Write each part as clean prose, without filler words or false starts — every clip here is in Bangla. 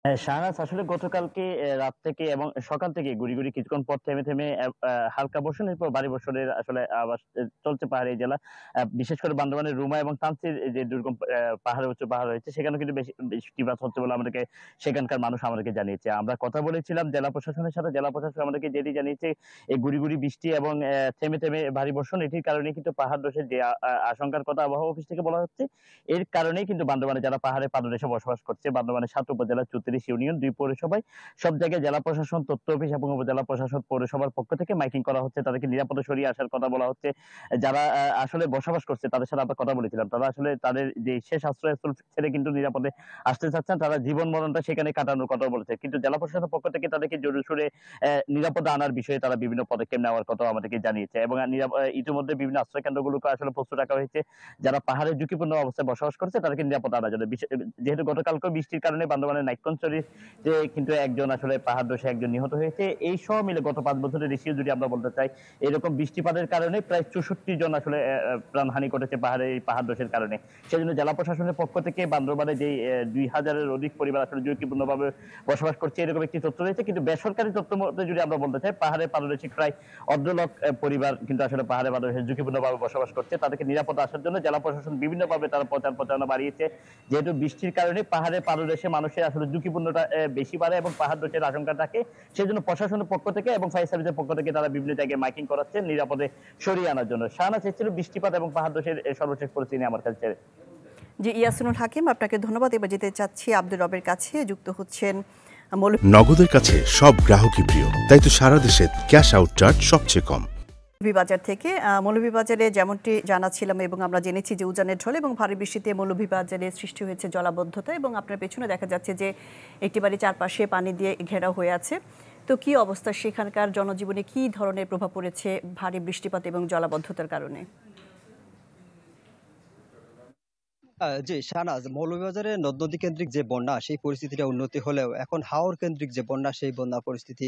শাহনাজ আসলে গতকালকে রাত থেকে এবং সকাল থেকে গুড়ি কিছুক্ষণ পর থেমে হালকা বর্ষণ এরপর ভারী বর্ষণের আসলে আবাস চলছে পাহাড়ি জেলা। বিশেষ করে বান্দরবানের রুমা এবং তানসির যে দুর্গম উচ্চ পাহাড় রয়েছে সেখানেও কিন্তু বেশি বৃষ্টিপাত হচ্ছে বলে আমাদেরকে সেখানকার মানুষ আমাদেরকে জানিয়েছে। আমরা কথা বলেছিলাম জেলা প্রশাসনের সাথে। জেলা প্রশাসন আমাদেরকে যেটি জানিয়েছে এই গুড়ি বৃষ্টি এবং থেমে ভারী বর্ষণ এটির কারণে কিন্তু পাহাড় ধসের যে আশঙ্কার কথা আবহাওয়া অফিস থেকে বলা হচ্ছে, এর কারণেই কিন্তু বান্দরবানে যারা পাহাড়ের পাদদেশে বসবাস করছে, বান্দরবানের ৭ উপজেলার ৩৪ ইউনিয়ন, ২ পৌরসভায় সব জায়গায় জেলা প্রশাসন, তথ্য অফিস এবং উপজেলা প্রশাসন, পৌরসভার পক্ষ থেকে মাইকিং করা হচ্ছে। তাদেরকে নিরাপদে সরিয়ে আসার কথা বলা হচ্ছে। যারা আসলে বসবাস করছে তাদের সাথে আমরা কথা বলেছিলাম। তারা আসলে তাদের যে শেষ আশ্রয়স্থল ছেড়ে কিন্তু নিরাপদে আসতে চাচ্ছেন। তারা জীবন মরণটা সেখানে কাটানোর কথা বলেছে। কিন্তু জেলা প্রশাসনের পক্ষ থেকে তাদেরকে জোরে সোরে নিরাপদে আনার বিষয়ে তারা বিভিন্ন পদক্ষেপ নেওয়ার কথাও আমাদেরকে জানিয়েছে এবং ইতিমধ্যে বিভিন্ন আশ্রয় কেন্দ্রগুলোকে আসলে প্রস্তুত রাখা হয়েছে। যারা পাহাড়ে ঝুঁকিপূর্ণ অবস্থায় বসবাস করছে তাদেরকে নিরাপদে আনার জন্য। যেহেতু গতকালকেও বৃষ্টির কারণে বান্দরবানের নাইক্ষ্যংছড়িতে কিন্তু একজন আসলে পাহাড় ধসে একজন নিহত হয়েছে। এই সহ মিলে গত ৫ বছরের রেশিও যদি আমরা বলতে চাই, এরকম বৃষ্টিপাতের কারণে প্রায় ৬৪ জন আসলে প্রাণহানি ঘটেছে এই পাহাড় ধসের কারণে। সেজন্য জেলা প্রশাসনের পক্ষ থেকে বান্দরবানে যেই ২,০০০ এর অধিক পরিবার আসলে ঝুঁকিপূর্ণভাবে বসবাস করছে এরকম একটি তথ্য রয়েছে। কিন্তু বেসরকারি তথ্য মতে যদি আমরা বলতে চাই, পাহাড়ের পাদদেশে প্রায় ১.৫ লাখ পরিবার কিন্তু আসলে পাহাড়ের পাদদেশে ঝুঁকিপূর্ণভাবে বসবাস করছে। তাদেরকে নিরাপদে আসার জন্য জেলা প্রশাসন বিভিন্নভাবে তারা প্রচারণা বাড়িয়েছে। যেহেতু বৃষ্টির কারণে পাহাড়ের পাদদেশে মানুষের আসলে ঝুঁকিপূর্ণতা বেশি বাড়ে এবং পাহাড় ধসের আশঙ্কা থাকে। সেজন্য প্রশাসনের পক্ষ থেকে এবং ফায়ার সার্ভিসের পক্ষ থেকে তারা বিভিন্ন জায়গায় মাইকিং করাচ্ছে নিরাপদে সরিয়ে আনার জন্য। শাহনাজ, ছিল বৃষ্টিপাত এবং পাহাড় ধসের সর্বশেষ পরিস্থিতি আমার কাছে। জি, ইয়াসিনুল হাকিম, আপনাকে ধন্যবাদ। এবার যেতে চাচ্ছি আব্দুর রবের কাছে। যুক্ত হচ্ছেন নগদের কাছে সব গ্রাহকই প্রিয়, তাই তো সারা দেশে ক্যাশ আউট চার্জ সবচেয়ে কম। মৌলভীবাজার থেকে মৌলভীবাজারে যেমনটি জানাচ্ছিলাম এবং আমরা জেনেছি যে উজানের ঢল এবং ভারী বৃষ্টিতে মৌলভীবাজারে সৃষ্টি হয়েছে জলাবদ্ধতা এবং আপনার পেছনে দেখা যাচ্ছে যে একটি বাড়ি চারপাশে পানি দিয়ে ঘেরা হয়ে আছে। তো কি অবস্থা সেখানকার জনজীবনে, কি ধরনের প্রভাব পড়েছে ভারী বৃষ্টিপাত এবং জলাবদ্ধতার কারণে? জি শাহনাজ, মৌলভীবাজারে নদ-নদী কেন্দ্রিক যে বন্যা সেই পরিস্থিতিটা উন্নতি হলেও এখন হাওর কেন্দ্রিক যে বন্যা সেই বন্যা পরিস্থিতি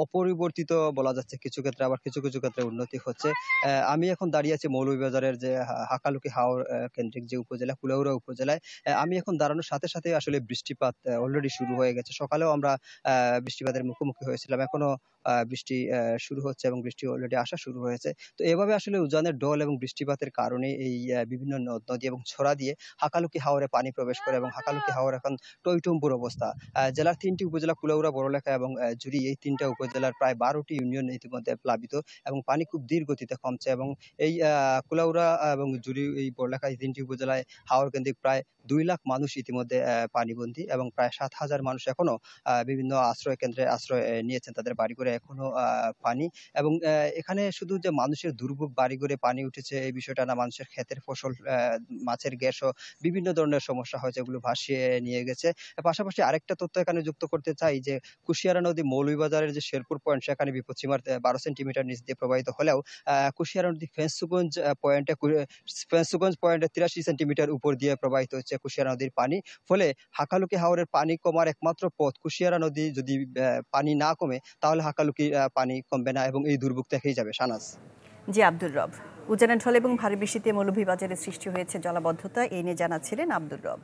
অপরিবর্তিত বলা যাচ্ছে। কিছু ক্ষেত্রে আবার কিছু ক্ষেত্রে উন্নতি হচ্ছে। আমি এখন দাঁড়িয়ে আছি মৌলভীবাজারের যে হাকালুকি হাওর কেন্দ্রিক যে উপজেলা, কুলাউড়া উপজেলায়। আমি এখন দাঁড়ানোর সাথে সাথে আসলে বৃষ্টিপাত অলরেডি শুরু হয়ে গেছে। সকালেও আমরা বৃষ্টিপাতের মুখোমুখি হয়েছিলাম। এখনো বৃষ্টি শুরু হচ্ছে এবং বৃষ্টি অলরেডি আসা শুরু হয়েছে। তো এভাবে আসলে উজানের ঢল এবং বৃষ্টিপাতের কারণে এই বিভিন্ন নদ-নদী এবং ছড়া দিয়ে হাকালুকি হাওরে পানি প্রবেশ করে এবং হাকালুকি হাওর এখন টইটুম্বুর অবস্থা। জেলার ৩টি উপজেলা কুলাউড়া, বড়লেখা এবং জুড়ি, এই ৩টা উপজেলার প্রায় ১২টি ইউনিয়ন ইতিমধ্যে প্লাবিত এবং পানি খুব ধীর গতিতে কমছে এবং এই কুলাউড়া এবং জুড়ি, এই বড়লেখা, এই ৩টি উপজেলায় হাওর কেন্দ্রিক প্রায় ২ লাখ মানুষ ইতিমধ্যে পানিবন্দী এবং প্রায় ৭,০০০ মানুষ এখনো বিভিন্ন আশ্রয় কেন্দ্রে আশ্রয় নিয়েছেন। তাদের বাড়িঘরে এখনো পানি এবং এখানে শুধু যে মানুষের দুর্ভোগ, বাড়িঘরে পানি উঠেছে এই বিষয়টা না, মানুষের ক্ষেতের ফসল, মাছের গ্যাসও বিভিন্ন ধরনের সমস্যা হয় যেগুলো ভাসিয়ে নিয়ে গেছে। পাশাপাশি আরেকটা তথ্য এখানে যুক্ত করতে চাই যে কুশিয়ারা নদী মৌলভীবাজারের যে শেরপুর পয়েন্ট, সেখানে বিপদসীমার ১২ সেন্টিমিটার নিচ দিয়ে প্রবাহিত হলেও কুশিয়ারা নদী ফেঞ্চুগঞ্জ পয়েন্টে ৮৩ সেন্টিমিটার উপর দিয়ে প্রবাহিত হচ্ছে কুশিয়ারা নদীর পানি। ফলে হাকালুকি হাওরের পানি কমার একমাত্র পথ, কুশিয়ারা নদী যদি পানি না কমে তাহলে হাকালুকি পানি কমবে না এবং এই দুর্ভোগ থেকেই যাবে। শাহনাজ। জি, আব্দুর রব। উজানের ঢল এবং ভারী বৃষ্টিতে মৌলভীবাজারে সৃষ্টি হয়েছে জলাবদ্ধতা, এই নিয়ে জানাচ্ছিলেন আব্দুর রব।